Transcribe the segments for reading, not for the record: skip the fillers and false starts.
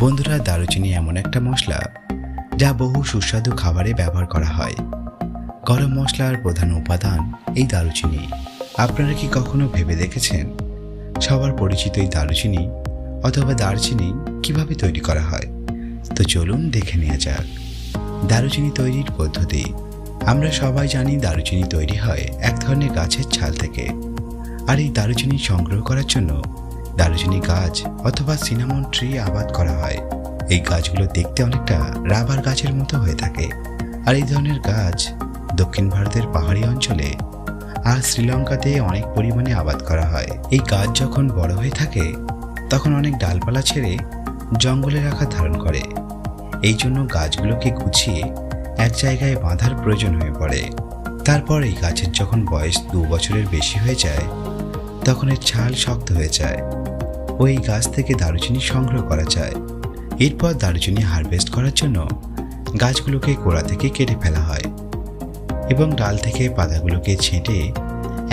বন্ধুরা, দারুচিনি এমন একটা মশলা যা বহু সুস্বাদু খাবারে ব্যবহার করা হয়। গরম মশলার প্রধান উপাদান এই দারুচিনি। আপনারা কি কখনো ভেবে দেখেছেন সবার পরিচিত এই দারুচিনি অথবা দারচিনি কিভাবে তৈরি করা হয়? তো চলুন দেখে নেওয়া যাক দারুচিনি তৈরির পদ্ধতি। আমরা সবাই জানি দারুচিনি তৈরি হয় এক ধরনের গাছের ছাল থেকে। আর এই দারুচিনি সংগ্রহ করার জন্য দারুচিনি গাছ অথবা সিনামন ট্রি আবাদ করা হয়। এই গাছগুলো দেখতে অনেকটা রাবার গাছের মতো হয়ে থাকে। আর এই ধরনের গাছ দক্ষিণ ভারতের পাহাড়ি অঞ্চলে আর শ্রীলঙ্কাতে অনেক পরিমাণে আবাদ করা হয়। এই গাছ যখন বড় হয়ে থাকে তখন অনেক ডালপালা ছেড়ে জঙ্গলের আকার ধারণ করে। এই জন্য গাছগুলোকে গুছিয়ে এক জায়গায় বাঁধার প্রয়োজন হয়ে পড়ে। তারপর এই গাছের যখন বয়স 2 বছরের বেশি হয়ে যায় তখন এর ছাল শক্ত হয়ে যায় ও এই গাছ থেকে দারুচিনি সংগ্রহ করা যায়। এরপর দারুচিনি হারভেস্ট করার জন্য গাছগুলোকে গোড়া থেকে কেটে ফেলা হয় এবং ডাল থেকে পাতাগুলোকে ছেঁটে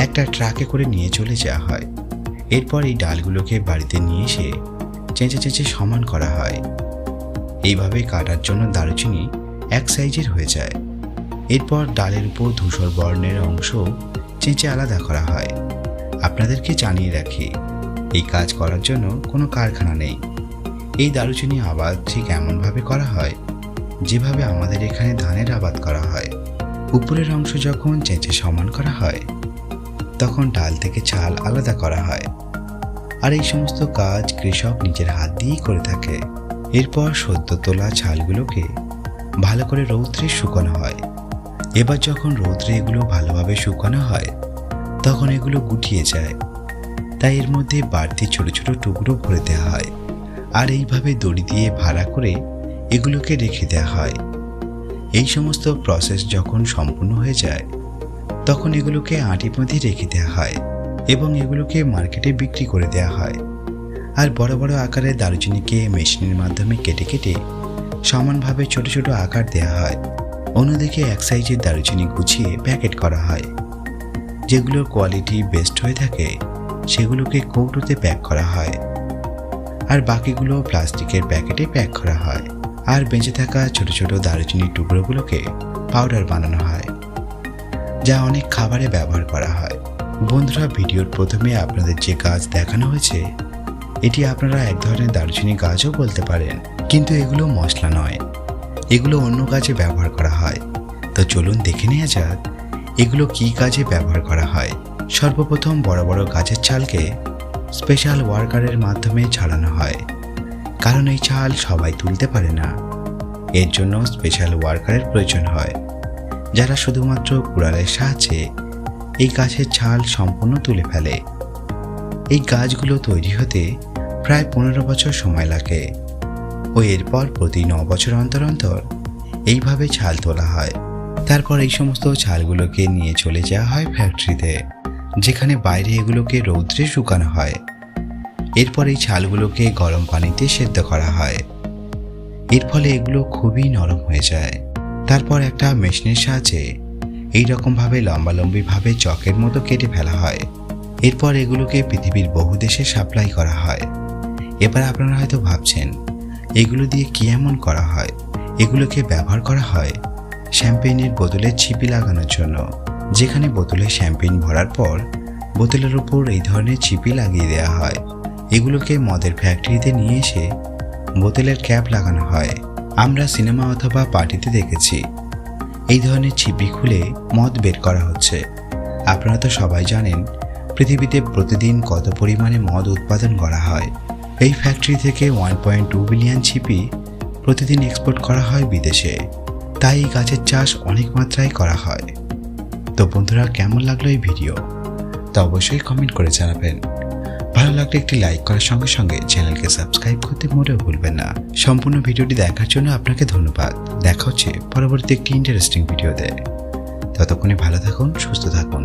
একটা ট্রাকে করে নিয়ে চলে যাওয়া হয়। এরপর এই ডালগুলোকে বাড়িতে নিয়ে এসে চেঁচে চেঁচে সমান করা হয়। এইভাবে কাটার জন্য দারুচিনি এক সাইজের হয়ে যায়। এরপর ডালের উপর ধূসর বর্ণের অংশ চেঁচে আলাদা করা হয়। আপনাদেরকে জানিয়ে রাখি, এই কাজ করার জন্য কোনো কারখানা নেই। এই দারুচিনি আবাদ ঠিক এমনভাবে করা হয় যেভাবে আমাদের এখানে ধানের আবাদ করা হয়। উপরের অংশ যখন চেঁচে সমান করা হয় তখন ডাল থেকে ছাল আলাদা করা হয়। আর এই সমস্ত কাজ কৃষক নিজের হাত দিয়েই করে থাকে। এরপর সদ্য তোলা ছালগুলোকে ভালো করে রৌদ্রে শুকানো হয়। এবার যখন রৌদ্রে এগুলো ভালোভাবে শুকানো হয় তখন এগুলো গুটিয়ে যায়, তাই এর মধ্যে বাড়তি ছোট ছোট টুকরো ভরে দেওয়া হয়। আর এইভাবে দড়ি দিয়ে ভাড়া করে এগুলোকে রেখে দেওয়া হয়। এই সমস্ত প্রসেস যখন সম্পূর্ণ হয়ে যায় তখন এগুলোকে আঁটি পুঁতি রেখে দেওয়া হয় এবং এগুলোকে মার্কেটে বিক্রি করে দেওয়া হয়। আর বড় বড় আকারের দারুচিনিকে মেশিনের মাধ্যমে কেটে কেটে সমানভাবে ছোট ছোট আকার দেওয়া হয়। অন্যদিকে এক সাইজের দারুচিনি গুছিয়ে প্যাকেট করা হয়। যেগুলোর কোয়ালিটি বেস্ট হয়ে থাকে সেগুলোকে কৌটোতে প্যাক করা হয় আর বাকিগুলো প্লাস্টিকের প্যাকেটে প্যাক করা হয়। আর বেঁচে থাকা ছোট ছোট দারুচিনির টুকরোগুলোকে পাউডার বানানো হয়, যা অনেক খাবারে ব্যবহার করা হয়। বন্ধুরা, ভিডিওর প্রথমে আপনাদের যে গাছ দেখানো হয়েছে এটি আপনারা এক ধরনের দারুচিনি গাছও বলতে পারেন, কিন্তু এগুলো মশলা নয়, এগুলো অন্য কাজে ব্যবহার করা হয়। তো চলুন দেখে নেওয়া যাক এগুলো কী কাজে ব্যবহার করা হয়। সর্বপ্রথম বড় বড় গাছের ছালকে স্পেশাল ওয়ার্কারের মাধ্যমে ছাড়ানো হয়, কারণ এই ছাল সবাই তুলতে পারে না। এর জন্য স্পেশাল ওয়ার্কারের প্রয়োজন হয় যারা শুধুমাত্র কুড়ালের সাহায্যে এই গাছের ছাল সম্পূর্ণ তুলে ফেলে। এই গাছগুলো তৈরি হতে প্রায় 15 বছর সময় লাগে ও এরপর প্রতি 9 বছর অন্তর অন্তর এইভাবে ছাল তোলা হয়। তারপর এই সমস্ত ছালগুলোকে নিয়ে চলে যাওয়া হয় ফ্যাক্টরিতে, যেখানে বাইরে এগুলোকে রৌদ্রে শুকানো হয়। এরপর এই ছালগুলোকে গরম পানিতে সেদ্ধ করা হয়। এর ফলে এগুলো খুবই নরম হয়ে যায়। তারপর একটা মেশিনের সাহায্যে এইরকমভাবে লম্বালম্বিভাবে চকের মতো কেটে ফেলা হয়। এরপর এগুলোকে পৃথিবীর বহু দেশে সাপ্লাই করা হয়। এবার আপনারা হয়তো ভাবছেন এগুলো দিয়ে কি এমন করা হয়? এগুলোকে ব্যবহার করা হয় শ্যাম্পেইনের বোতলে ছিপি লাগানোর জন্য, যেখানে বোতলে শ্যাম্পেইন ভরার পর বোতলের উপর এই ধরনের ছিপি লাগিয়ে দেওয়া হয়। এগুলোকে মদের ফ্যাক্টরিতে নিয়ে এসে বোতলের ক্যাপ লাগানো হয়। আমরা সিনেমা অথবা পার্টিতে দেখেছি এই ধরনের ছিপি খুলে মদ বের করা হচ্ছে। আপনারা তো সবাই জানেন পৃথিবীতে প্রতিদিন কত পরিমাণে মদ উৎপাদন করা হয়। এই ফ্যাক্টরি থেকে 1.2 বিলিয়ন ছিপি প্রতিদিন এক্সপোর্ট করা হয় বিদেশে। তাই এই গাছের চাষ অনেক মাত্রায় করা হয়। তো বন্ধুরা, কেমন লাগলো এই ভিডিও তা অবশ্যই কমেন্ট করে জানাবেন। ভালো লাগলে একটি লাইক করার সঙ্গে সঙ্গে চ্যানেলকে সাবস্ক্রাইব করতে মোটেও ভুলবেন না। সম্পূর্ণ ভিডিওটি দেখার জন্য আপনাকে ধন্যবাদ। দেখা হচ্ছে পরবর্তী একটি ইন্টারেস্টিং ভিডিওতে। ততক্ষণে ভালো থাকুন, সুস্থ থাকুন।